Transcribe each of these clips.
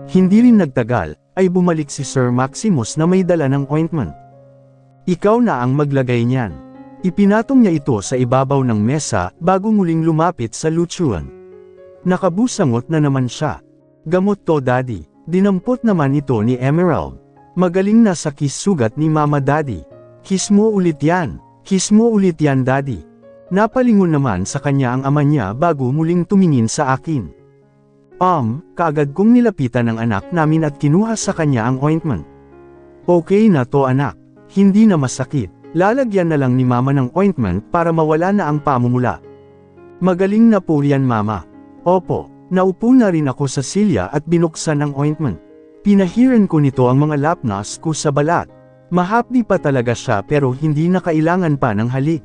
Hindi rin nagtagal, ay bumalik si Sir Maximus na may dala ng ointment. Ikaw na ang maglagay niyan. Ipinatong niya ito sa ibabaw ng mesa bago muling lumapit sa lutuan. Nakabusangot na naman siya. Gamot to daddy. Dinampot naman ito ni Emerald. Magaling na sa kiss sugat ni Mama Daddy. Kiss mo ulit yan. Kiss mo ulit yan daddy. Napalingon naman sa kanya ang ama niya bago muling tumingin sa akin. Kaagad kong nilapitan ng anak namin at kinuha sa kanya ang ointment. Okay na to anak. Hindi na masakit. Lalagyan na lang ni mama ng ointment para mawala na ang pamumula. Magaling na po yan mama. Opo, naupo na rin ako sa silya at binuksan ang ointment. Pinahiran ko nito ang mga lapnas ko sa balat. Mahapdi pa talaga siya pero hindi na kailangan pa ng halik.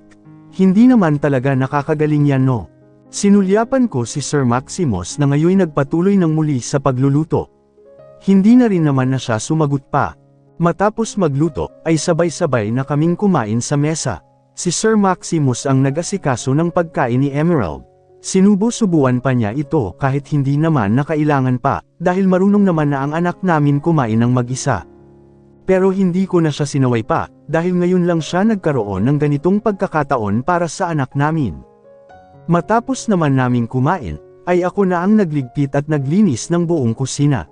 Hindi naman talaga nakakagaling yan no. Sinulyapan ko si Sir Maximus na ngayon nagpatuloy ng muli sa pagluluto. Hindi na rin naman na siya sumagot pa. Matapos magluto, ay sabay-sabay na kaming kumain sa mesa. Si Sir Maximus ang nag-asikaso ng pagkain ni Emerald. Sinubo-subuan pa niya ito kahit hindi naman na kailangan pa, dahil marunong naman na ang anak namin kumain ng mag-isa. Pero hindi ko na siya sinaway pa, dahil ngayon lang siya nagkaroon ng ganitong pagkakataon para sa anak namin. Matapos naman naming kumain, ay ako na ang nagligpit at naglinis ng buong kusina.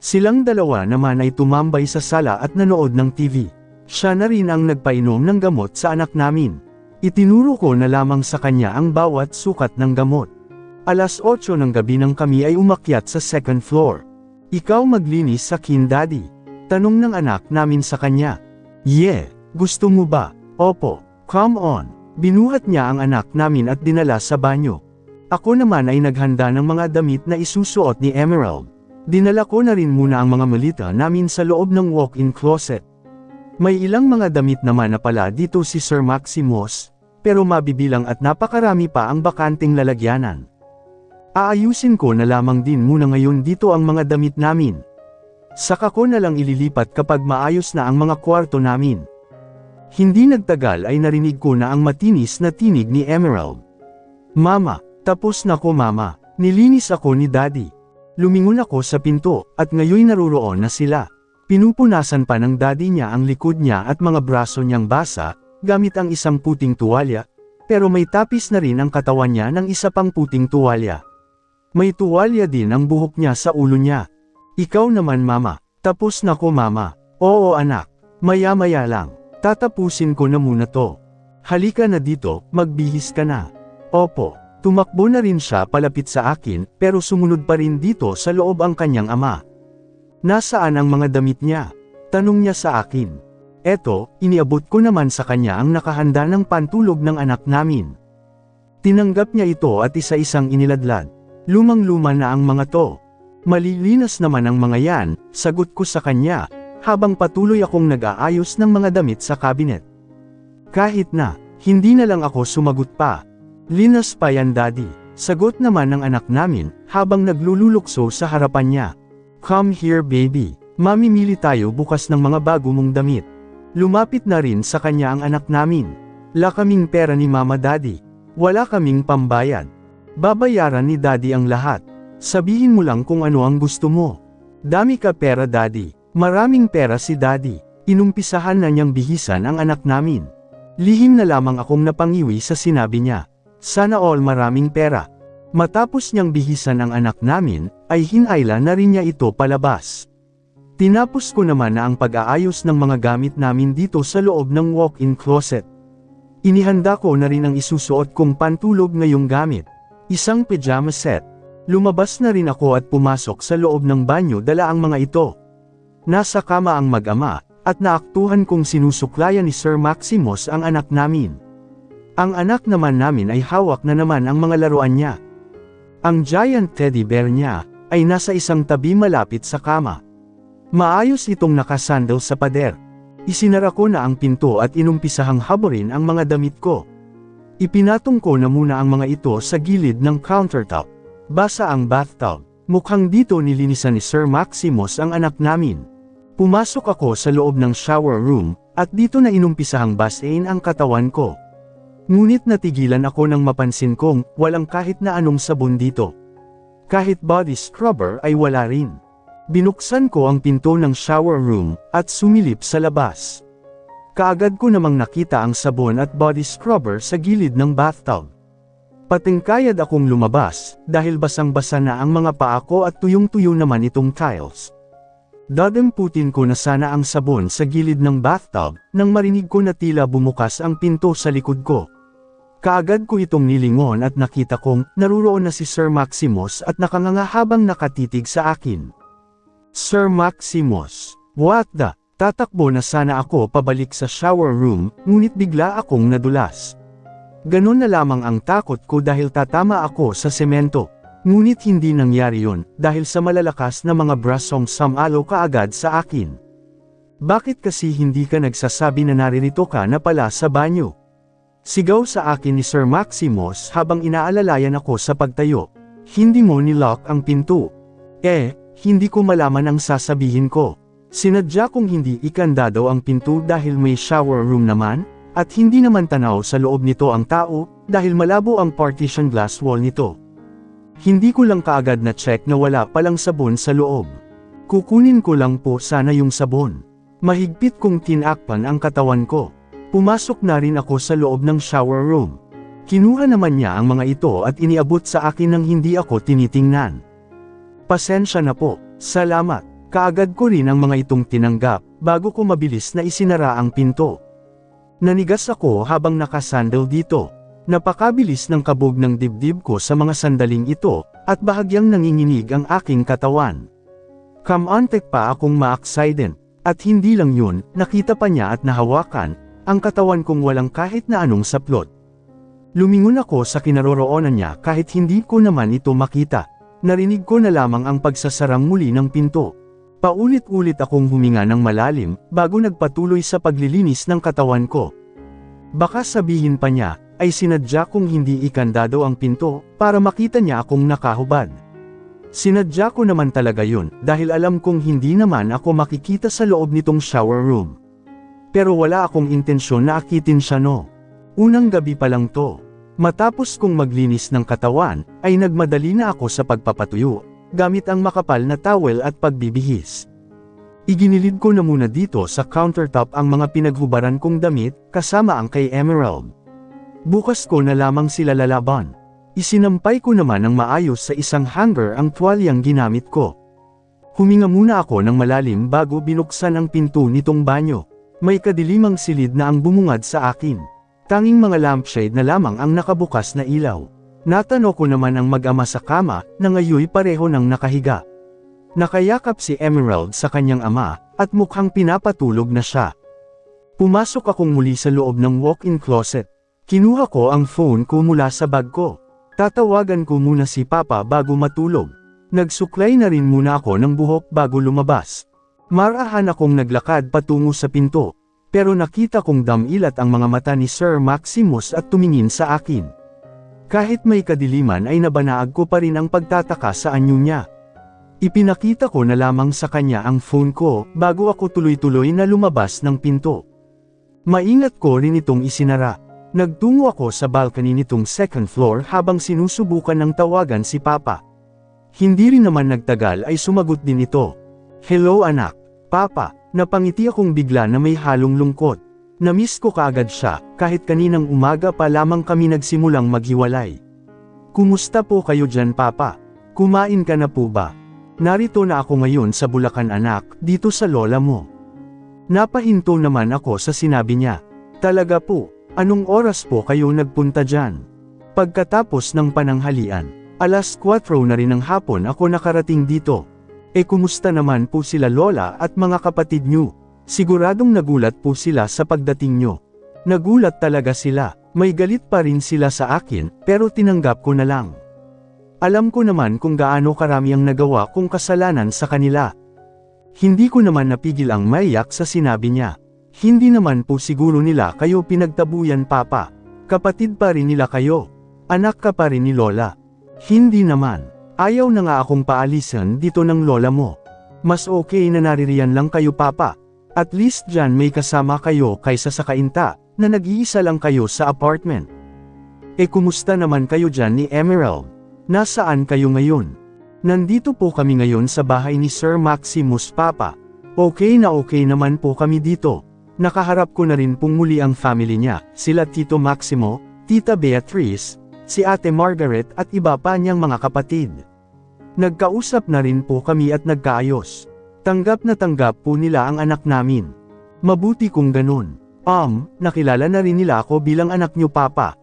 Silang dalawa naman ay tumambay sa sala at nanood ng TV. Siya na rin ang nagpainom ng gamot sa anak namin. Itinuro ko na lamang sa kanya ang bawat sukat ng gamot. Alas 8 ng gabi nang kami ay umakyat sa second floor. Ikaw maglinis sa kin daddy. Tanong ng anak namin sa kanya. Yeah, gusto mo ba? Opo, come on. Binuhat niya ang anak namin at dinala sa banyo. Ako naman ay naghanda ng mga damit na isusuot ni Emerald. Dinala ko na rin muna ang mga malita namin sa loob ng walk-in closet. May ilang mga damit naman na pala dito si Sir Maximus, pero mabibilang at napakarami pa ang bakanting lalagyanan. Aayusin ko na lamang din muna ngayon dito ang mga damit namin. Saka ko na lang ililipat kapag maayos na ang mga kwarto namin. Hindi nagtagal ay narinig ko na ang matinis na tinig ni Emerald. Mama, tapos na ko mama, nilinis ako ni daddy. Lumingon ako sa pinto, at ngayoy naruroon na sila. Pinupunasan pa ng daddy niya ang likod niya at mga braso niyang basa, gamit ang isang puting tuwalya, pero may tapis na rin ang katawan niya ng isa pang puting tuwalya. May tuwalya din ang buhok niya sa ulo niya. Ikaw naman mama, tapos na ko mama. Oo anak, maya-maya lang, tatapusin ko na muna to. Halika na dito, magbihis ka na. Opo, tumakbo na rin siya palapit sa akin, pero sumunod pa rin dito sa loob ang kanyang ama. Nasaan ang mga damit niya? Tanong niya sa akin. Eto, iniabot ko naman sa kanya ang nakahanda ng pantulog ng anak namin. Tinanggap niya ito at isa-isang iniladlad. Lumang-luma na ang mga to. Malilinas naman ang mga yan, sagot ko sa kanya, habang patuloy akong nag-aayos ng mga damit sa cabinet. Kahit na, hindi na lang ako sumagot pa. Linas pa yan daddy, sagot naman ng anak namin, habang naglululukso sa harapan niya. Come here baby, mamimili tayo bukas ng mga bago mong damit. Lumapit na rin sa kanya ang anak namin. Wala kaming pera ni mama daddy. Wala kaming pambayad. Babayaran ni daddy ang lahat. Sabihin mo lang kung ano ang gusto mo. Dami ka pera daddy. Maraming pera si daddy. Inumpisahan na niyang bihisan ang anak namin. Lihim na lamang akong napangiwi sa sinabi niya. Sana all maraming pera. Matapos niyang bihisan ang anak namin, ay hinayla na rin niya ito palabas. Tinapos ko naman na ang pag-aayos ng mga gamit namin dito sa loob ng walk-in closet. Inihanda ko na rin ang isusuot kong pantulog ngayong gamit. Isang pajama set. Lumabas na rin ako at pumasok sa loob ng banyo dala ang mga ito. Nasa kama ang mag-ama, at naaktuhan kong sinusuklayan ni Sir Maximus ang anak namin. Ang anak naman namin ay hawak na naman ang mga laruan niya. Ang giant teddy bear niya, ay nasa isang tabi malapit sa kama. Maayos itong nakasandal sa pader. Isinara ko na ang pinto at inumpisahang haburin ang mga damit ko. Ipinatong ko na muna ang mga ito sa gilid ng countertop. Basa ang bathtub. Mukhang dito nilinisan ni Sir Maximus ang anak namin. Pumasok ako sa loob ng shower room, at dito na inumpisahang basain ang katawan ko. Ngunit natigilan ako nang mapansin kong walang kahit na anong sabon dito. Kahit body scrubber ay wala rin. Binuksan ko ang pinto ng shower room, at sumilip sa labas. Kaagad ko namang nakita ang sabon at body scrubber sa gilid ng bathtub. Patingkayad akong lumabas, dahil basang-basa na ang mga paa ko at tuyong-tuyo naman itong tiles. Dadamputin ko na sana ang sabon sa gilid ng bathtub, nang marinig ko na tila bumukas ang pinto sa likod ko. Kaagad ko itong nilingon at nakita kong naruroon na si Sir Maximus at nakanganga habang nakatitig sa akin. Sir Maximus, what the? Tatakbo na sana ako pabalik sa shower room, ngunit bigla akong nadulas. Ganon na lamang ang takot ko dahil tatama ako sa semento. Ngunit hindi nangyari yun, dahil sa malalakas na mga brasong sumalo kaagad sa akin. Bakit kasi hindi ka nagsasabi na naririto ka na pala sa banyo? Sigaw sa akin ni Sir Maximus habang inaalalayan ako sa pagtayo. Hindi mo nilock ang pinto. Hindi ko malaman ang sasabihin ko. Sinadya kong hindi ikandado ang pinto dahil may shower room naman, at hindi naman tanaw sa loob nito ang tao, dahil malabo ang partition glass wall nito. Hindi ko lang kaagad na check na wala palang sabon sa loob. Kukunin ko lang po sana yung sabon. Mahigpit kong tinakpan ang katawan ko. Pumasok na rin ako sa loob ng shower room. Kinuha naman niya ang mga ito at iniabot sa akin nang hindi ako tinitingnan. Pasensya na po, salamat. Kaagad ko rin ang mga itong tinanggap, bago ko mabilis na isinara ang pinto. Nanigas ako habang nakasandal dito. Napakabilis ng kabog ng dibdib ko sa mga sandaling ito, at bahagyang nanginginig ang aking katawan. Kamantek pa akong ma-accident, at hindi lang yun, nakita pa niya at nahawakan, ang katawan kong walang kahit na anong saplot. Lumingon ako sa kinaroroonan niya kahit hindi ko naman ito makita. Narinig ko na lamang ang pagsasarang muli ng pinto. Paulit-ulit akong huminga ng malalim, bago nagpatuloy sa paglilinis ng katawan ko. Baka sabihin pa niya, ay sinadya kong hindi ikandado ang pinto, para makita niya akong nakahubad. Sinadya ko naman talaga yun, dahil alam kong hindi naman ako makikita sa loob nitong shower room. Pero wala akong intensyon na akitin siya no. Unang gabi pa lang to. Matapos kong maglinis ng katawan, ay nagmadali na ako sa pagpapatuyo, gamit ang makapal na towel at pagbibihis. Iginilid ko na muna dito sa countertop ang mga pinaghubaran kong damit, kasama ang kay Emerald. Bukas ko na lamang sila lalaban. Isinampay ko naman ng maayos sa isang hanger ang tuwalyang ginamit ko. Huminga muna ako ng malalim bago binuksan ang pinto nitong banyo. May kadilimang silid na ang bumungad sa akin. Tanging mga lampshade na lamang ang nakabukas na ilaw. Natano ko naman ang mag-ama sa kama, na ngayoy pareho ng nakahiga. Nakayakap si Emerald sa kanyang ama, at mukhang pinapatulog na siya. Pumasok akong muli sa loob ng walk-in closet. Kinuha ko ang phone ko mula sa bag ko. Tatawagan ko muna si Papa bago matulog. Nagsuklay na rin muna ako ng buhok bago lumabas. Marahan akong naglakad patungo sa pinto, pero nakita kong damilat ang mga mata ni Sir Maximus at tumingin sa akin. Kahit may kadiliman ay nabanaag ko pa rin ang pagtataka sa anyo niya. Ipinakita ko na lamang sa kanya ang phone ko bago ako tuloy-tuloy na lumabas ng pinto. Maingat ko rin itong isinara. Nagtungo ako sa balcony nitong second floor habang sinusubukan ng tawagan si Papa. Hindi rin naman nagtagal ay sumagot din ito. Hello anak, Papa, napangiti akong bigla na may halong lungkot. Namiss ko kaagad siya, kahit kaninang umaga pa lamang kami nagsimulang maghiwalay. Kumusta po kayo dyan Papa? Kumain ka na po ba? Narito na ako ngayon sa Bulacan anak, dito sa lola mo. Napahinto naman ako sa sinabi niya. Talaga po. Anong oras po kayo nagpunta dyan? Pagkatapos ng pananghalian, alas 4 na rin ng hapon ako nakarating dito. Kumusta naman po sila lola at mga kapatid nyo? Siguradong nagulat po sila sa pagdating nyo. Nagulat talaga sila, may galit pa rin sila sa akin, pero tinanggap ko na lang. Alam ko naman kung gaano karami ang nagawa kong kasalanan sa kanila. Hindi ko naman napigil ang maiyak sa sinabi niya. Hindi naman po siguro nila kayo pinagtabuyan Papa. Kapatid pa rin nila kayo. Anak ka pa rin ni Lola. Hindi naman. Ayaw na nga akong paalisan dito ng lola mo. Mas okay na naririyan lang kayo Papa. At least dyan may kasama kayo kaysa sa kainta, na nag-iisa lang kayo sa apartment. Kumusta naman kayo dyan ni Emerald? Nasaan kayo ngayon? Nandito po kami ngayon sa bahay ni Sir Maximus, Papa. Okay naman po kami dito. Nakaharap ko na rin pong muli ang family niya, sila Tito Maximo, Tita Beatrice, si Ate Margaret at iba pa niyang mga kapatid. Nagkausap na rin po kami at nagkaayos. Tanggap na tanggap po nila ang anak namin. Mabuti kung ganun. Nakilala na rin nila ako bilang anak niyo, Papa.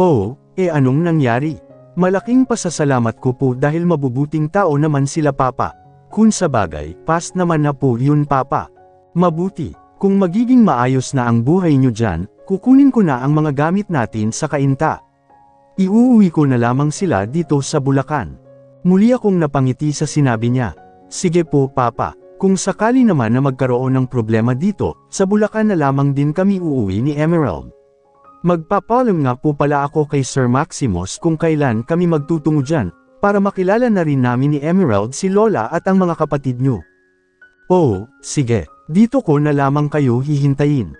Oh, anong nangyari? Malaking pasasalamat ko po dahil mabubuting tao naman sila, Papa. Kung sabagay, past naman na po yun, Papa. Mabuti, kung magiging maayos na ang buhay niyo dyan, kukunin ko na ang mga gamit natin sa kainta. Iuuwi ko na lamang sila dito sa Bulacan. Muli akong napangiti sa sinabi niya. Sige po, Papa. Kung sakali naman na magkaroon ng problema dito, sa Bulacan na lamang din kami uuwi ni Emerald. Magpapalam nga po pala ako kay Sir Maximus kung kailan kami magtutungo dyan, para makilala na rin namin ni Emerald si Lola at ang mga kapatid niyo. Oh, sige. Dito ko na lamang kayo hihintayin.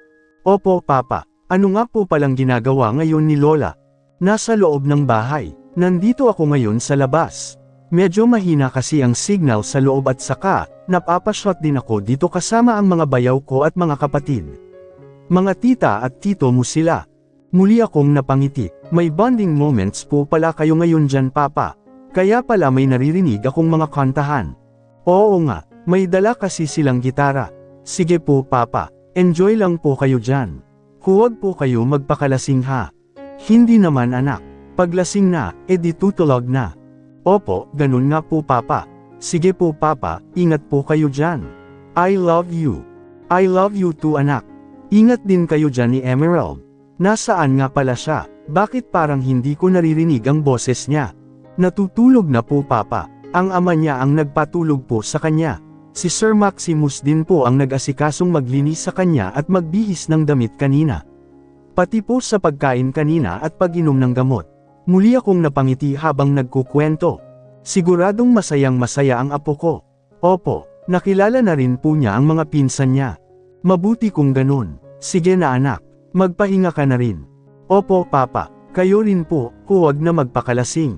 Opo, Papa. Ano nga po palang ginagawa ngayon ni Lola? Nasa loob ng bahay. Nandito ako ngayon sa labas. Medyo mahina kasi ang signal sa loob at saka, napapashot din ako dito kasama ang mga bayaw ko at mga kapatid. Mga tita at tito mo sila. Muli akong napangiti. May bonding moments po pala kayo ngayon dyan, Papa. Kaya pala may naririnig akong mga kantahan. Oo nga, may dala kasi silang gitara. Sige po, Papa. Enjoy lang po kayo dyan. Huwag po kayo magpakalasing, ha. Hindi naman, anak. Paglasing na, di tutulog na. Opo, ganun nga po, Papa. Sige po, Papa, ingat po kayo dyan. I love you. I love you too, anak. Ingat din kayo dyan ni Emerald. Nasaan nga pala siya? Bakit parang hindi ko naririnig ang boses niya? Natutulog na po, Papa. Ang ama niya ang nagpatulog po sa kanya. Si Sir Maximus din po ang nag-asikasong maglinis sa kanya at magbihis ng damit kanina. Pati po sa pagkain kanina at pag-inom ng gamot. Muli akong napangiti habang nagkukwento. Siguradong masayang-masaya ang apo ko. Opo, nakilala na rin po niya ang mga pinsan niya. Mabuti kung ganun. Sige na, anak, magpahinga ka na rin. Opo, Papa, kayo rin po, huwag na magpakalasing.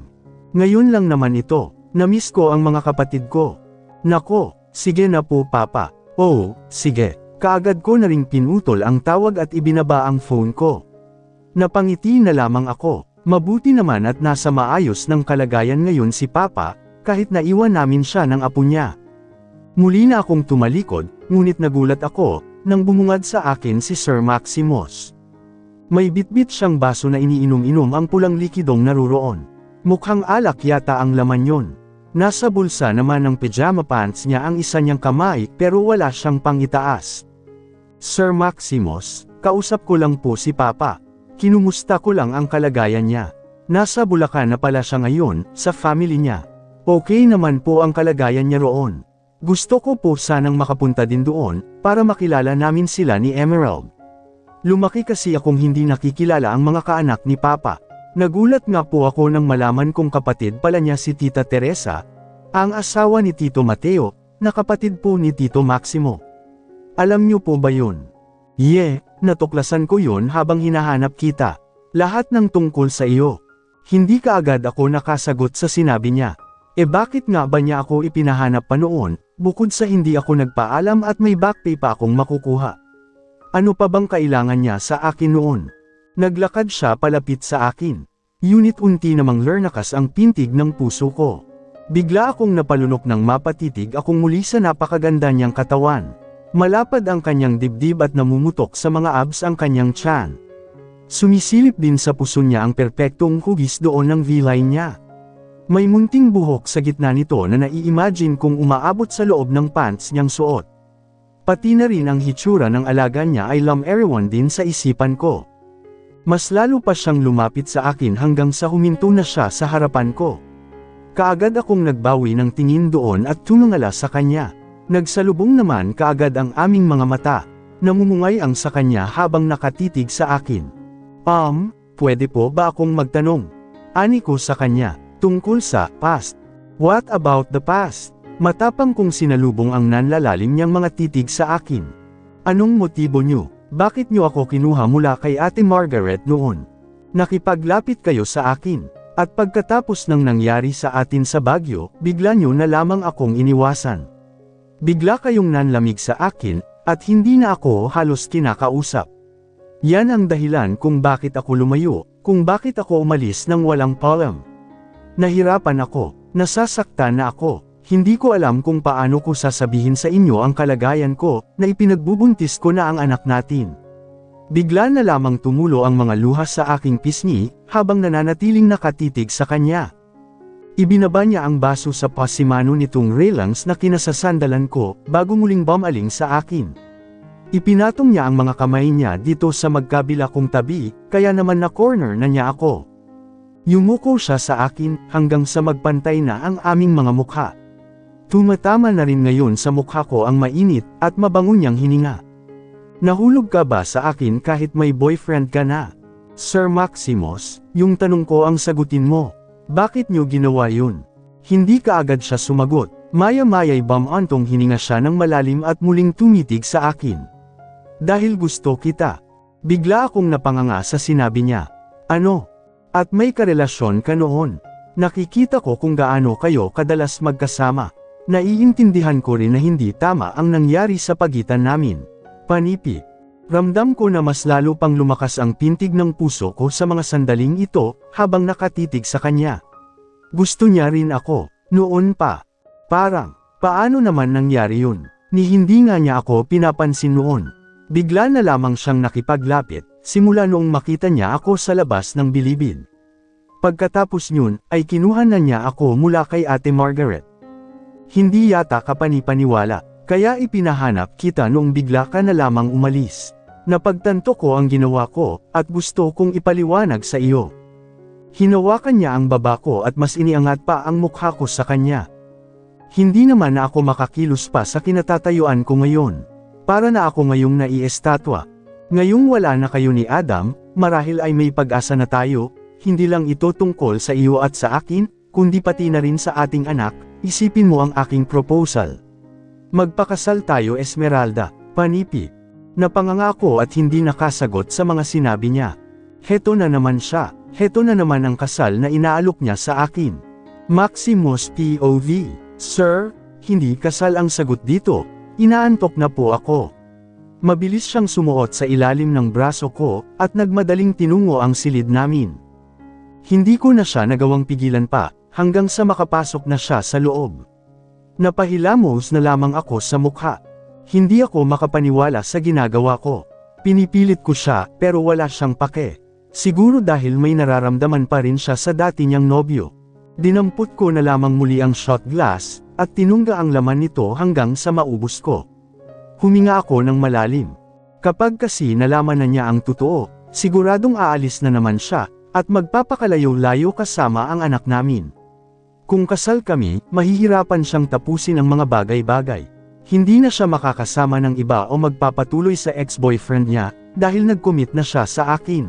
Ngayon lang naman ito, namiss ko ang mga kapatid ko. Nako, sige na po, Papa. Oo, sige. Kaagad ko na ring pinutol ang tawag at ibinaba ang phone ko. Napangiti na lamang ako. Mabuti naman at nasa maayos ng kalagayan ngayon si Papa, kahit naiwan namin siya ng apo niya. Muli na akong tumalikod, ngunit nagulat ako, nang bumungad sa akin si Sir Maximus. May bitbit siyang baso na iniinom-inom ang pulang likidong naruroon. Mukhang alak yata ang laman yon. Nasa bulsa naman ng pajama pants niya ang isa niyang kamay pero wala siyang pangitaas. Sir Maximus, kausap ko lang po si Papa. Kinumusta ko lang ang kalagayan niya. Nasa Bulacan na pala siya ngayon, sa family niya. Okay naman po ang kalagayan niya roon. Gusto ko po sanang makapunta din doon, para makilala namin sila ni Emerald. Lumaki kasi akong hindi nakikilala ang mga kaanak ni Papa. Nagulat nga po ako nang malaman kong kapatid pala niya si Tita Teresa, ang asawa ni Tito Mateo, na kapatid po ni Tito Maximo. Alam niyo po ba yun? Natuklasan ko yun habang hinahanap kita. Lahat ng tungkol sa iyo. Hindi kaagad ako nakasagot sa sinabi niya. Bakit nga ba niya ako ipinahanap pa noon, bukod sa hindi ako nagpaalam at may back pay pa akong makukuha? Ano pa bang kailangan niya sa akin noon? Naglakad siya palapit sa akin. Unti namang lernakas ang pintig ng puso ko. Bigla akong napalunok ng mapatitig akong muli sa napakaganda niyang katawan. Malapad ang kanyang dibdib at namumutok sa mga abs ang kanyang tiyan. Sumisilip din sa puso niya ang perpektong hugis doon ng V-line niya. May munting buhok sa gitna nito na nai-imagine kung umaabot sa loob ng pants niyang suot. Pati na rin ang hitsura ng alaga niya ay everyone din sa isipan ko. Mas lalo pa siyang lumapit sa akin hanggang sa huminto na siya sa harapan ko. Kaagad akong nagbawi ng tingin doon at tumingala sa kanya. Nagsalubong naman kaagad ang aming mga mata. Namumungay ang sa kanya habang nakatitig sa akin. Pwede po ba akong magtanong? Ani ko sa kanya, tungkol sa past. What about the past? Matapang kong sinalubong ang nanlalalim niyang mga titig sa akin. Anong motibo niyo? Bakit niyo ako kinuha mula kay Ate Margaret noon? Nakipaglapit kayo sa akin. At pagkatapos ng nangyari sa atin sa Baguio, bigla nyo na lamang akong iniwasan. Bigla kayong nanlamig sa akin, at hindi na ako halos kinakausap. Yan ang dahilan kung bakit ako lumayo, kung bakit ako umalis nang walang paalam. Nahirapan ako, nasasaktan na ako, hindi ko alam kung paano ko sasabihin sa inyo ang kalagayan ko, na ipinagbubuntis ko na ang anak natin. Bigla na lamang tumulo ang mga luha sa aking pisngi, habang nananatiling nakatitig sa kanya. Ibinaba niya ang baso sa pasimano nitong railings na kinasasandalan ko, bago muling bumaling sa akin. Ipinatong niya ang mga kamay niya dito sa magkabila kong tabi, kaya naman na corner na niya ako. Yumuko siya sa akin, hanggang sa magpantay na ang aming mga mukha. Tumatama na rin ngayon sa mukha ko ang mainit, at mabango niyang hininga. Nahulog ka ba sa akin kahit may boyfriend ka na? Sir Maximus, yung tanong ko ang sagutin mo. Bakit niyo ginawa yun? Hindi kaagad siya sumagot. Maya-maya'y bumantong hininga siya ng malalim at muling tumitig sa akin. Dahil gusto kita. Bigla akong napanganga sa sinabi niya. Ano? At may karelasyon ka noon. Nakikita ko kung gaano kayo kadalas magkasama. Naiintindihan ko rin na hindi tama ang nangyari sa pagitan namin. Panipi. Ramdam ko na mas lalo pang lumakas ang pintig ng puso ko sa mga sandaling ito, habang nakatitig sa kanya. Gusto niya rin ako, noon pa. Parang, paano naman nangyari yun? Ni hindi nga niya ako pinapansin noon. Bigla na lamang siyang nakipaglapit, simula noong makita niya ako sa labas ng bilibid. Pagkatapos nyun, ay kinuha na niya ako mula kay Ate Margaret. Hindi yata kapani-paniwala. Kaya ipinahanap kita noong bigla ka na lamang umalis. Napagtanto ko ang ginawa ko, at gusto kong ipaliwanag sa iyo. Hinawakan niya ang baba ko at mas iniangat pa ang mukha ko sa kanya. Hindi naman na ako makakilos pa sa kinatatayuan ko ngayon. Para na ako ngayong naiestatwa. Ngayong wala na kayo ni Adam, marahil ay may pag-asa na tayo, hindi lang ito tungkol sa iyo at sa akin, kundi pati na rin sa ating anak, isipin mo ang aking proposal. Magpakasal tayo Esmeralda, panipi. Napanganga ako at hindi nakasagot sa mga sinabi niya. Heto na naman siya, heto na naman ang kasal na inaalok niya sa akin. Maximus POV, Sir, hindi kasal ang sagot dito, inaantok na po ako. Mabilis siyang sumuot sa ilalim ng braso ko, at nagmadaling tinungo ang silid namin. Hindi ko na siya nagawang pigilan pa, hanggang sa makapasok na siya sa loob. Napahilamos na lamang ako sa mukha. Hindi ako makapaniwala sa ginagawa ko. Pinipilit ko siya, pero wala siyang pake. Siguro dahil may nararamdaman pa rin siya sa dati niyang nobyo. Dinampot ko na lamang muli ang shot glass, at tinungga ang laman nito hanggang sa maubos ko. Huminga ako ng malalim. Kapag kasi nalaman na niya ang totoo, siguradong aalis na naman siya, at magpapakalayo-layo kasama ang anak namin. Kung kasal kami, mahihirapan siyang tapusin ang mga bagay-bagay. Hindi na siya makakasama ng iba o magpapatuloy sa ex-boyfriend niya, dahil nag-commit na siya sa akin.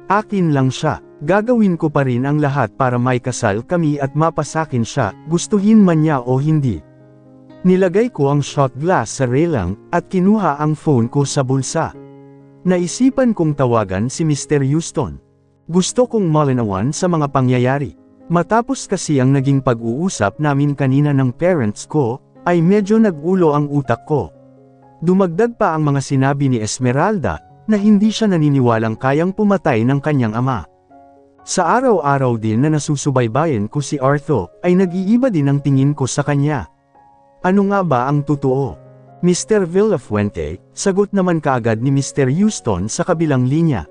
Akin lang siya, gagawin ko pa rin ang lahat para may kasal kami at mapasakin siya, gustuhin man niya o hindi. Nilagay ko ang shot glass sa railing, at kinuha ang phone ko sa bulsa. Naisipan kong tawagan si Mr. Houston. Gusto kong malinawan sa mga pangyayari. Matapos kasi ang naging pag-uusap namin kanina ng parents ko, ay medyo nag-ulo ang utak ko. Dumagdag pa ang mga sinabi ni Esmeralda, na hindi siya naniniwalang kayang pumatay ng kanyang ama. Sa araw-araw din na nasusubaybayan ko si Arthur, ay nag-iiba din ang tingin ko sa kanya. Ano nga ba ang totoo? Mr. Villafuente, sagot naman kaagad ni Mr. Houston sa kabilang linya.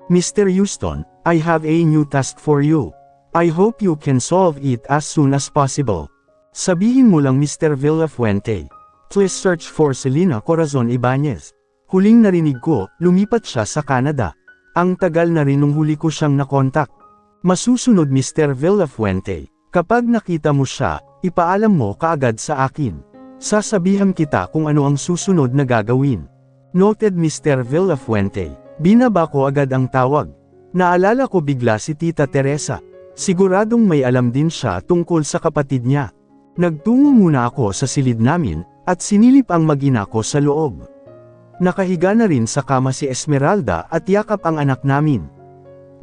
Mr. Houston, I have a new task for you. I hope you can solve it as soon as possible. Sabihin mo lang Mr. Villafuente. Please search for Selena Corazon Ibanez. Huling narinig ko, lumipat siya sa Canada. Ang tagal na rin nung huli ko siyang nakontak. Masusunod Mr. Villafuente, kapag nakita mo siya, ipaalam mo kaagad sa akin. Sasabihan kita kung ano ang susunod na gagawin. Noted Mr. Villafuente. Binaba ko agad ang tawag. Naalala ko bigla si Tita Teresa. Siguradong may alam din siya tungkol sa kapatid niya. Nagtungo muna ako sa silid namin, at sinilip ang mag-ina ko sa loob. Nakahiga na rin sa kama si Esmeralda at yakap ang anak namin.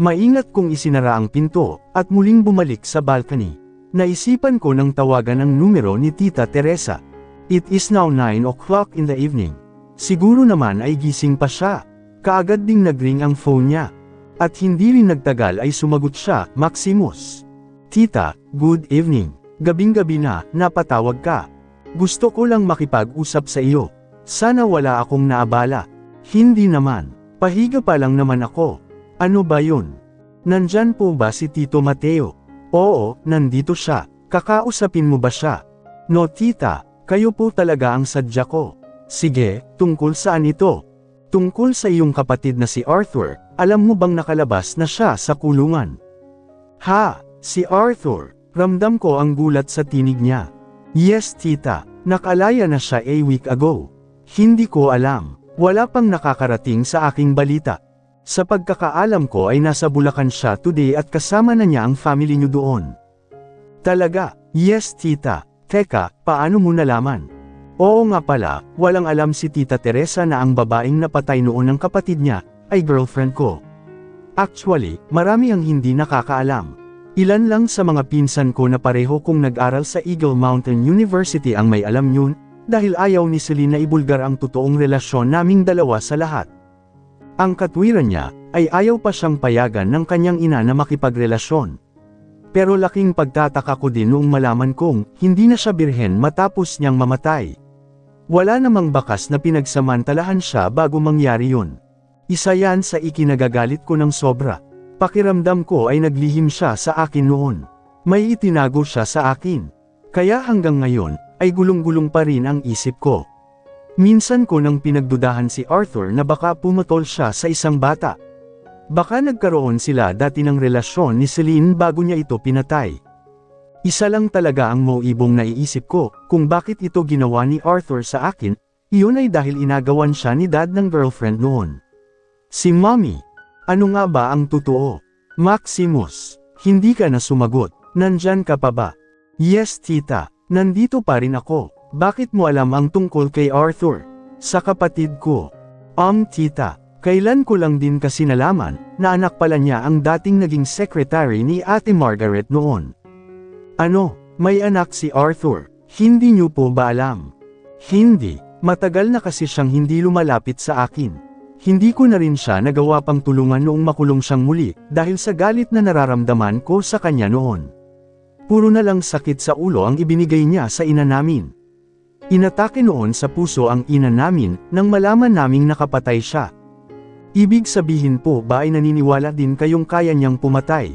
Maingat kong isinara ang pinto, at muling bumalik sa balcony. Naisipan ko ng tawagan ang numero ni Tita Teresa. It is now 9 o'clock in the evening. Siguro naman ay gising pa siya. Kaagad ding nagring ang phone niya. At hindi rin nagtagal ay sumagot siya, Maximus. Tita, good evening. Gabing-gabi na, napatawag ka. Gusto ko lang makipag-usap sa iyo. Sana wala akong naabala. Hindi naman. Pahiga pa lang naman ako. Ano ba yun? Nandyan po ba si Tito Mateo? Oo, nandito siya. Kakausapin mo ba siya? No tita, kayo po talaga ang sadya ko. Sige, tungkol saan ito? Tungkol sa iyong kapatid na si Arthur, alam mo bang nakalabas na siya sa kulungan? Ha, si Arthur, ramdam ko ang gulat sa tinig niya. Yes tita, nakalaya na siya a week ago. Hindi ko alam, wala pang nakakarating sa aking balita. Sa pagkakaalam ko ay nasa Bulacan siya today at kasama na niya ang family niyo doon. Talaga, yes tita, teka, paano mo nalaman? Oo nga pala, walang alam si Tita Teresa na ang babaeng napatay noon ng kapatid niya, ay girlfriend ko. Actually, marami ang hindi nakakaalam. Ilan lang sa mga pinsan ko na pareho kong nag-aral sa Eagle Mountain University ang may alam yun, dahil ayaw ni Celine na ibulgar ang totoong relasyon naming dalawa sa lahat. Ang katwiran niya, ay ayaw pa siyang payagan ng kanyang ina na makipagrelasyon. Pero laking pagtataka ko din noong malaman kong, hindi na siya birhen matapos niyang mamatay. Wala namang bakas na pinagsamantalahan siya bago mangyari yun. Isa yan sa ikinagagalit ko ng sobra. Pakiramdam ko ay naglihim siya sa akin noon. May itinago siya sa akin. Kaya hanggang ngayon, ay gulong-gulong pa rin ang isip ko. Minsan ko nang pinagdudahan si Arthur na baka pumutol siya sa isang bata. Baka nagkaroon sila dati ng relasyon ni Celine bago niya ito pinatay. Isa lang talaga ang moibong naiisip ko, kung bakit ito ginawa ni Arthur sa akin, iyon ay dahil inagawan siya ni Dad ng girlfriend noon. Si Mommy. Ano nga ba ang totoo? Maximus, hindi ka na sumagot, nandyan ka pa ba? Yes tita, nandito pa rin ako. Bakit mo alam ang tungkol kay Arthur? Sa kapatid ko. Tita, kailan ko lang din kasi nalaman, na anak pala niya ang dating naging secretary ni Ate Margaret noon. Ano, may anak si Arthur? Hindi niyo po ba alam? Hindi, matagal na kasi siyang hindi lumalapit sa akin. Hindi ko na rin siya nagawa pang tulungan noong makulong siyang muli, dahil sa galit na nararamdaman ko sa kanya noon. Puro na lang sakit sa ulo ang ibinigay niya sa ina namin. Inatake noon sa puso ang ina namin, nang malaman naming nakapatay siya. Ibig sabihin po ba ay naniniwala din kayong kaya niyang pumatay?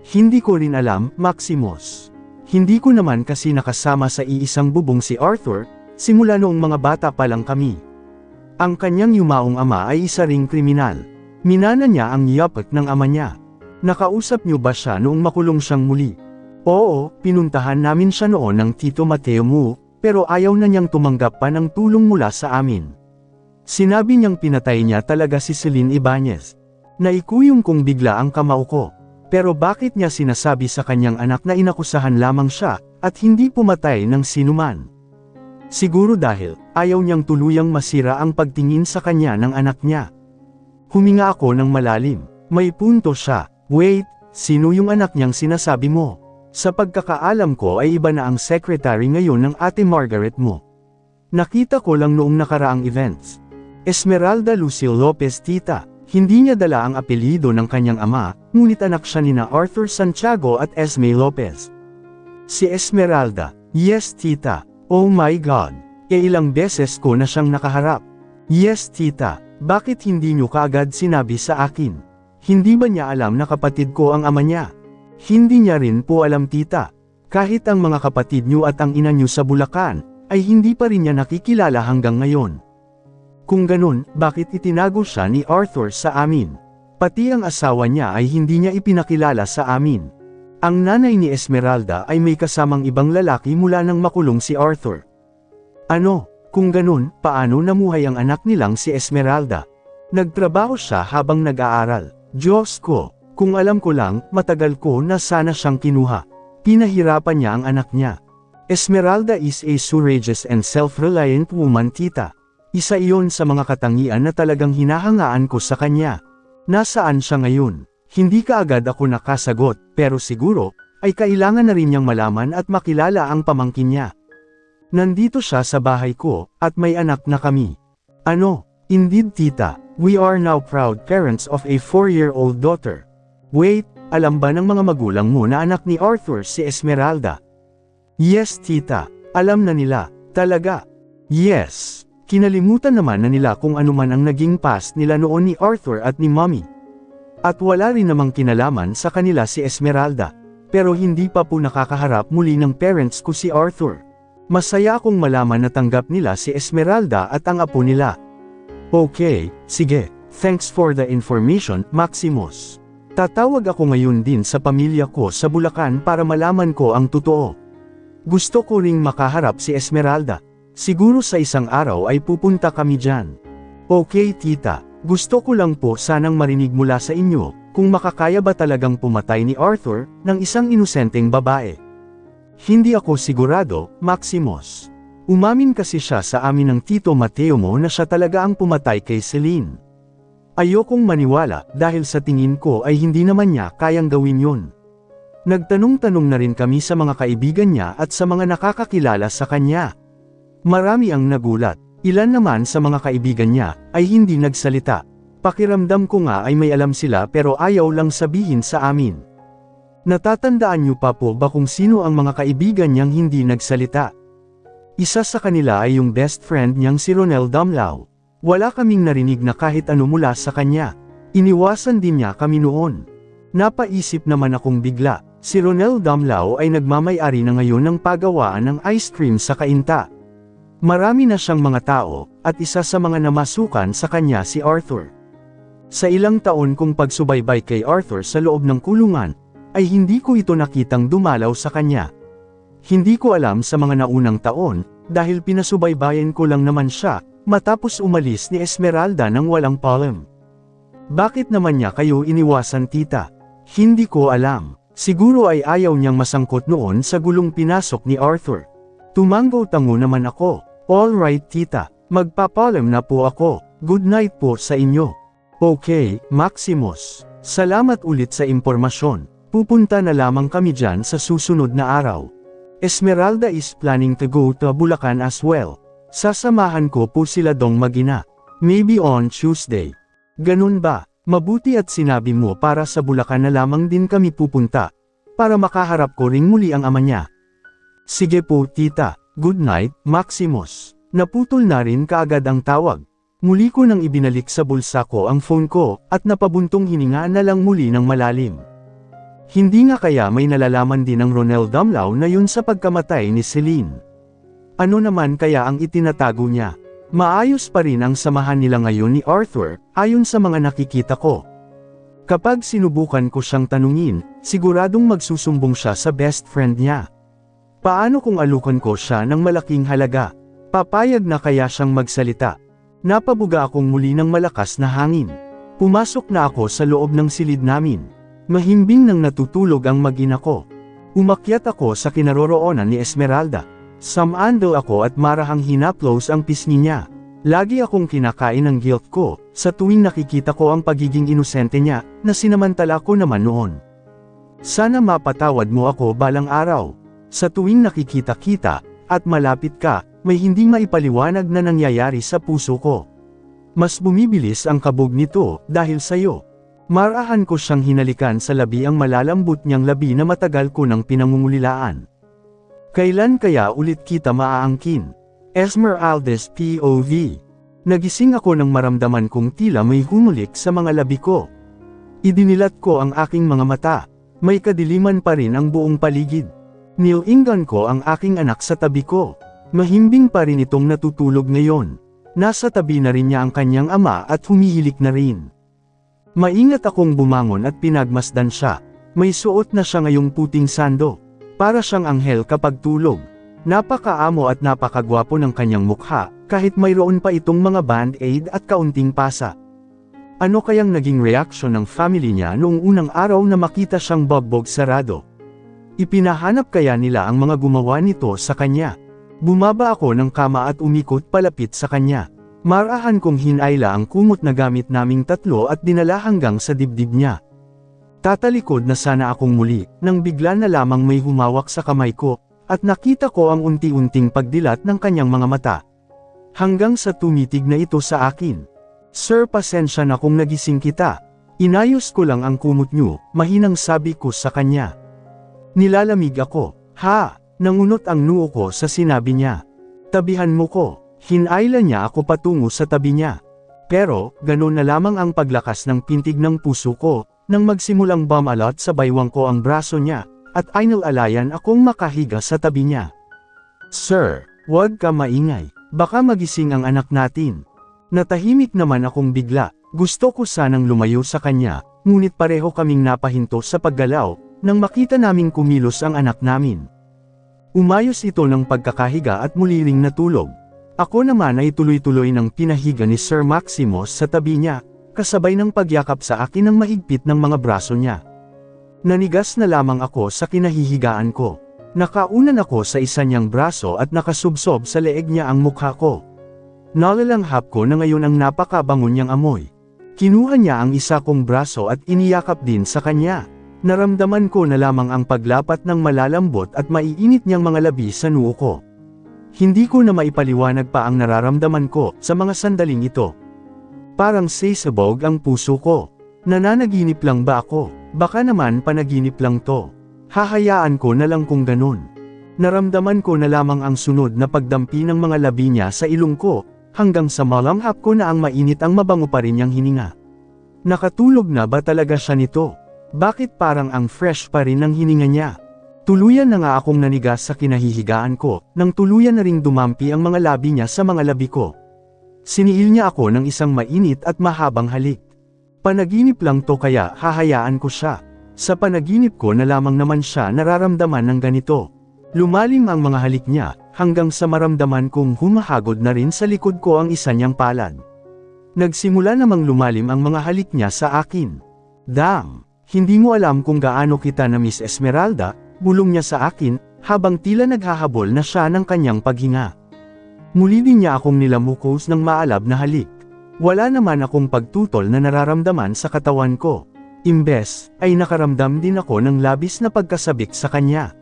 Hindi ko rin alam, Maximus. Hindi ko naman kasi nakasama sa iisang bubong si Arthur, simula noong mga bata pa lang kami. Ang kanyang yumaong ama ay isa ring kriminal. Minana niya ang yapak ng ama niya. Nakausap niyo ba siya noong makulong siyang muli? Oo, pinuntahan namin siya noon ng Tito Mateo mo, pero ayaw na niyang tumanggap pa ng tulong mula sa amin. Sinabi niyang pinatay niya talaga si Celine Ibanez. Naikuyong kong bigla ang kamao ko. Pero bakit niya sinasabi sa kanyang anak na inakusahan lamang siya, at hindi pumatay ng sinuman? Siguro dahil, ayaw niyang tuluyang masira ang pagtingin sa kanya ng anak niya. Huminga ako ng malalim. May punto siya. Wait, sino yung anak niyang sinasabi mo? Sa pagkakaalam ko ay iba na ang secretary ngayon ng Ate Margaret mo. Nakita ko lang noong nakaraang events. Esmeralda Lucille Lopez tita. Hindi niya dala ang apelyido ng kanyang ama, ngunit anak siya nina Arthur Santiago at Esme Lopez. Si Esmeralda, yes tita, oh my God, ilang beses ko na siyang nakaharap. Yes tita, bakit hindi niyo kaagad sinabi sa akin? Hindi ba niya alam na kapatid ko ang ama niya? Hindi niya rin po alam tita. Kahit ang mga kapatid niyo at ang ina niyo sa Bulacan, ay hindi pa rin niya nakikilala hanggang ngayon. Kung ganun, bakit itinago siya ni Arthur sa amin? Pati ang asawa niya ay hindi niya ipinakilala sa amin. Ang nanay ni Esmeralda ay may kasamang ibang lalaki mula nang makulong si Arthur. Ano, kung ganun, paano namuhay ang anak nilang si Esmeralda? Nagtrabaho siya habang nag-aaral. Diyos ko, kung alam ko lang, matagal ko na sana siyang kinuha. Pinahirapan niya ang anak niya. Esmeralda is a courageous and self-reliant woman tita. Isa iyon sa mga katangian na talagang hinahangaan ko sa kanya. Nasaan siya ngayon? Hindi kaagad ako nakasagot, pero siguro, ay kailangan na rin niyang malaman at makilala ang pamangkin niya. Nandito siya sa bahay ko, at may anak na kami. Ano? Indeed tita, we are now proud parents of a 4-year-old daughter. Wait, alam ba ng mga magulang mo na anak ni Arthur si Esmeralda? Yes tita, alam na nila, talaga. Yes, kinalimutan naman na nila kung ano man ang naging past nila noon ni Arthur at ni Mommy. At wala rin namang kinalaman sa kanila si Esmeralda, pero hindi pa po nakakaharap muli ng parents ko si Arthur. Masaya akong malaman na tanggap nila si Esmeralda at ang apo nila. Okay, sige, thanks for the information, Maximus. Tatawag ako ngayon din sa pamilya ko sa Bulacan para malaman ko ang totoo. Gusto ko ring makaharap si Esmeralda. Siguro sa isang araw ay pupunta kami dyan. Okay tita, gusto ko lang po sanang marinig mula sa inyo, kung makakaya ba talagang pumatay ni Arthur, ng isang inosenteng babae. Hindi ako sigurado, Maximus. Umamin kasi siya sa amin ng tito Mateo mo na siya talaga ang pumatay kay Celine. Ayokong maniwala dahil sa tingin ko ay hindi naman niya kayang gawin yun. Nagtanong-tanong na rin kami sa mga kaibigan niya at sa mga nakakakilala sa kanya. Marami ang nagulat, ilan naman sa mga kaibigan niya ay hindi nagsalita. Pakiramdam ko nga ay may alam sila pero ayaw lang sabihin sa amin. Natatandaan niyo pa po ba kung sino ang mga kaibigan niyang hindi nagsalita? Isa sa kanila ay yung best friend niyang si Ronel Damlao. Wala kaming narinig na kahit ano mula sa kanya. Iniwasan din niya kami noon. Napaisip naman akong bigla, si Ronel Damlao ay nagmamay-ari na ngayon ng pagawaan ng ice cream sa Cainta. Marami na siyang mga tao, at isa sa mga namasukan sa kanya si Arthur. Sa ilang taon kong pagsubaybay kay Arthur sa loob ng kulungan, ay hindi ko ito nakitang dumalaw sa kanya. Hindi ko alam sa mga naunang taon, dahil pinasubaybayan ko lang naman siya, matapos umalis ni Esmeralda nang walang paalam. Bakit naman niya kayo iniwasan tita? Hindi ko alam. Siguro ay ayaw niyang masangkot noon sa gulong pinasok ni Arthur. Tumanggo-tango naman ako. Alright tita, magpapaalam na po ako. Good night po sa inyo. Okay, Maximus. Salamat ulit sa impormasyon. Pupunta na lamang kami dyan sa susunod na araw. Esmeralda is planning to go to Bulacan as well. Sasamahan ko po sila dong mag-ina. Maybe on Tuesday. Ganun ba? Mabuti at sinabi mo para sa Bulacan na lamang din kami pupunta. Para makaharap ko ring muli ang ama niya. Sige po tita, good night, Maximus. Naputol na rin kaagad ang tawag. Muli ko nang ibinalik sa bulsa ko ang phone ko, at napabuntong hininga na lang muli ng malalim. Hindi nga kaya may nalalaman din ng Ronel Damlao na yun sa pagkamatay ni Celine. Ano naman kaya ang itinatago niya? Maayos pa rin ang samahan nila ngayon ni Arthur, ayon sa mga nakikita ko. Kapag sinubukan ko siyang tanungin, siguradong magsusumbong siya sa best friend niya. Paano kung alukan ko siya ng malaking halaga? Papayag na kaya siyang magsalita? Napabuga akong muli ng malakas na hangin. Pumasok na ako sa loob ng silid namin. Mahimbing nang natutulog ang mag-ina ko. Umakyat ako sa kinaroroonan ni Esmeralda. Samando ako at marahang hinaplos ang pisngi niya. Lagi akong kinakain ng guilt ko, sa tuwing nakikita ko ang pagiging inosente niya, na sinamantala ko naman noon. Sana mapatawad mo ako balang araw. Sa tuwing nakikita kita, at malapit ka, may hindi maipaliwanag na nangyayari sa puso ko. Mas bumibilis ang kabog nito, dahil sa'yo. Marahan ko siyang hinalikan sa labi ang malalambot niyang labi na matagal ko nang pinangungulilaan. Kailan kaya ulit kita maaangkin? Esmeralda's POV. Nagising ako nang maramdaman kong tila may humulik sa mga labi ko. Idinilat ko ang aking mga mata. May kadiliman pa rin ang buong paligid. Nilainggan ko ang aking anak sa tabi ko. Mahimbing pa rin itong natutulog ngayon. Nasa tabi na rin niya ang kanyang ama at humihilik na rin. Maingat akong bumangon at pinagmasdan siya. May suot na siya ngayong puting sando. Para siyang anghel kapag tulog. Napakaamo at napakagwapo ng kanyang mukha, kahit mayroon pa itong mga band-aid at kaunting pasa. Ano kayang naging reaksyon ng family niya noong unang araw na makita siyang bogbog sarado? Ipinahanap kaya nila ang mga gumawa nito sa kanya? Bumaba ako ng kama at umikot palapit sa kanya. Marahan kong hinayla ang kumot na gamit naming tatlo at dinala hanggang sa dibdib niya. Tatalikod na sana akong muli, nang bigla na lamang may humawak sa kamay ko, at nakita ko ang unti-unting pagdilat ng kanyang mga mata. Hanggang sa tumitig na ito sa akin. Sir, pasensya na kung nagising kita. Inayos ko lang ang kumot niyo, mahinang sabi ko sa kanya. Nilalamig ako. Ha? Nangunot ang noo ko sa sinabi niya. Tabihan mo ko. Hinayla niya ako patungo sa tabi niya. Pero, ganoon na lamang ang paglakas ng pintig ng puso ko, nang magsimulang bumalot sa baywang ko ang braso niya, at inalalayan akong makahiga sa tabi niya. Sir, huwag ka maingay. Baka magising ang anak natin. Natahimik naman akong bigla. Gusto ko sanang lumayo sa kanya, ngunit pareho kaming napahinto sa paggalaw, nang makita naming kumilos ang anak namin. Umayos ito ng pagkakahiga at muli ring natulog. Ako naman ay tuloy-tuloy ng pinahiga ni Sir Maximus sa tabi niya, kasabay ng pagyakap sa akin ng mahigpit ng mga braso niya. Nanigas na lamang ako sa kinahihigaan ko. Nakaunan ako sa isa niyang braso at nakasubsob sa leeg niya ang mukha ko. Nalalanghap ko na ngayon ang napakabango niyang amoy. Kinuha niya ang isa kong braso at iniyakap din sa kanya. Naramdaman ko na lamang ang paglapat ng malalambot at maiinit niyang mga labi sa noo ko. Hindi ko na maipaliwanag pa ang nararamdaman ko sa mga sandaling ito. Parang sasabog ang puso ko. Nananaginip lang ba ako? Baka naman panaginip lang to. Hahayaan ko na lang kung ganun. Naramdaman ko na lamang ang sunod na pagdampi ng mga labi niya sa ilong ko, hanggang sa malanghap ko na ang mainit ang mabango pa rin niyang hininga. Nakatulog na ba talaga siya nito? Bakit parang ang fresh pa rin ng hininga niya? Tuluyan na nga akong nanigas sa kinahihigaan ko, nang tuluyan na ring dumampi ang mga labi niya sa mga labi ko. Siniil niya ako ng isang mainit at mahabang halik. Panaginip lang to kaya hahayaan ko siya. Sa panaginip ko na lamang naman siya nararamdaman ng ganito. Lumalim ang mga halik niya, hanggang sa maramdaman kong humahagod na rin sa likod ko ang isa niyang palad. Nagsimula namang lumalim ang mga halik niya sa akin. Damn! Hindi mo alam kung gaano kita na Miss Esmeralda, bulong niya sa akin, habang tila naghahabol na siya ng kanyang paghinga. Muli din niya akong nilamukos ng maalab na halik. Wala naman akong pagtutol na nararamdaman sa katawan ko. Imbes, ay nakaramdam din ako ng labis na pagkasabik sa kanya.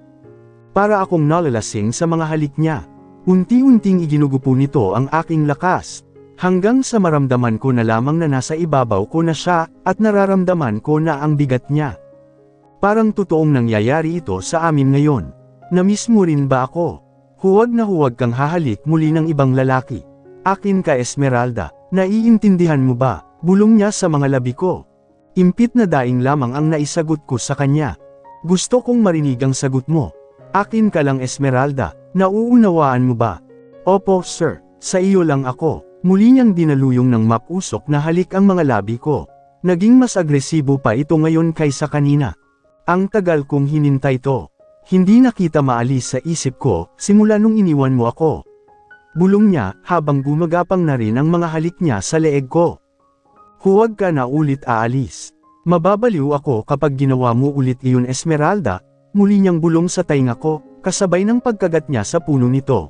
Para akong nalalasing sa mga halik niya. Unti-unting iginugupo nito ang aking lakas. Hanggang sa maramdaman ko na lamang na nasa ibabaw ko na siya, at nararamdaman ko na ang bigat niya. Parang totoong nangyayari ito sa amin ngayon. Namiss mo rin ba ako? Huwag na huwag kang hahalik muli ng ibang lalaki. Akin ka, Esmeralda. Naiintindihan mo ba? Bulong niya sa mga labi ko. Impit na daing lamang ang naisagot ko sa kanya. Gusto kong marinig ang sagot mo. Akin ka lang, Esmeralda. Nauunawaan mo ba? Opo, sir. Sa iyo lang ako. Muli niyang dinaluyong ng mapusok na halik ang mga labi ko. Naging mas agresibo pa ito ngayon kaysa kanina. Ang tagal kong hinintay to. Hindi na kita maalis sa isip ko, simula nung iniwan mo ako. Bulong niya, habang gumagapang na rin ang mga halik niya sa leeg ko. Huwag ka na ulit aalis. Mababaliw ako kapag ginawa mo ulit iyon, Esmeralda. Muli niyang bulong sa tainga ko, kasabay ng pagkagat niya sa puno nito.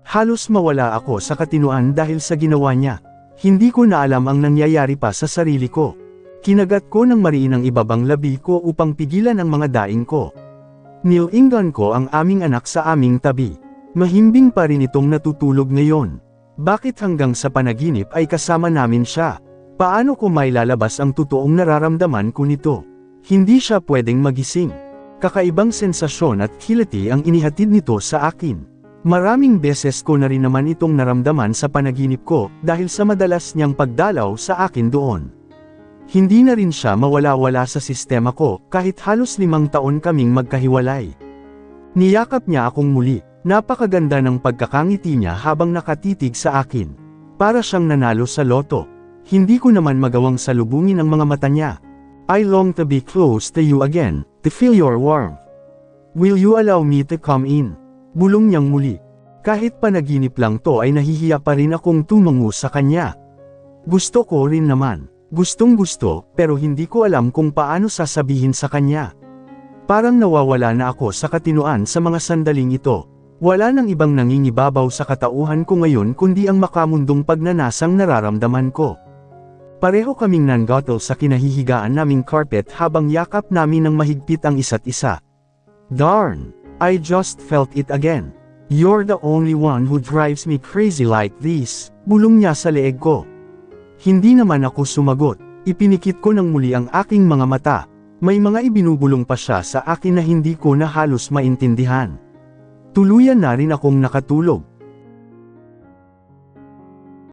Halos mawala ako sa katinuan dahil sa ginawa niya. Hindi ko na alam ang nangyayari pa sa sarili ko. Kinagat ko ng mariin ang ibabang labi ko upang pigilan ang mga daing ko. Nilingan ko ang aming anak sa aming tabi. Mahimbing pa rin itong natutulog ngayon. Bakit hanggang sa panaginip ay kasama namin siya? Paano ko mailalabas ang totoong nararamdaman ko nito? Hindi siya pwedeng magising. Kakaibang sensasyon at kiliti ang inihatid nito sa akin. Maraming beses ko na rin naman itong naramdaman sa panaginip ko dahil sa madalas niyang pagdalaw sa akin doon. Hindi na rin siya mawala-wala sa sistema ko kahit halos 5 taon kaming magkahiwalay. Niyakap niya akong muli. Napakaganda ng pagkakangiti niya habang nakatitig sa akin. Para siyang nanalo sa loto. Hindi ko naman magawang salubungin ang mga mata niya. I long to be close to you again, to feel your warmth. Will you allow me to come in? Bulong niyang muli. Kahit panaginip lang to ay nahihiya pa rin akong tumungo sa kanya. Gusto ko rin naman. Gustong gusto, pero hindi ko alam kung paano sasabihin sa kanya. Parang nawawala na ako sa katinuan sa mga sandaling ito. Wala nang ibang nangingibabaw sa katauhan ko ngayon kundi ang makamundong pagnanasang nararamdaman ko. Pareho kaming nanggatol sa kinahihigaan naming carpet habang yakap namin ng mahigpit ang isa't isa. Darn! I just felt it again. You're the only one who drives me crazy like this, bulong niya sa leeg ko. Hindi naman ako sumagot, ipinikit ko ng muli ang aking mga mata. May mga ibinubulong pa siya sa akin na hindi ko na halos maintindihan. Tuluyan na rin akong nakatulog.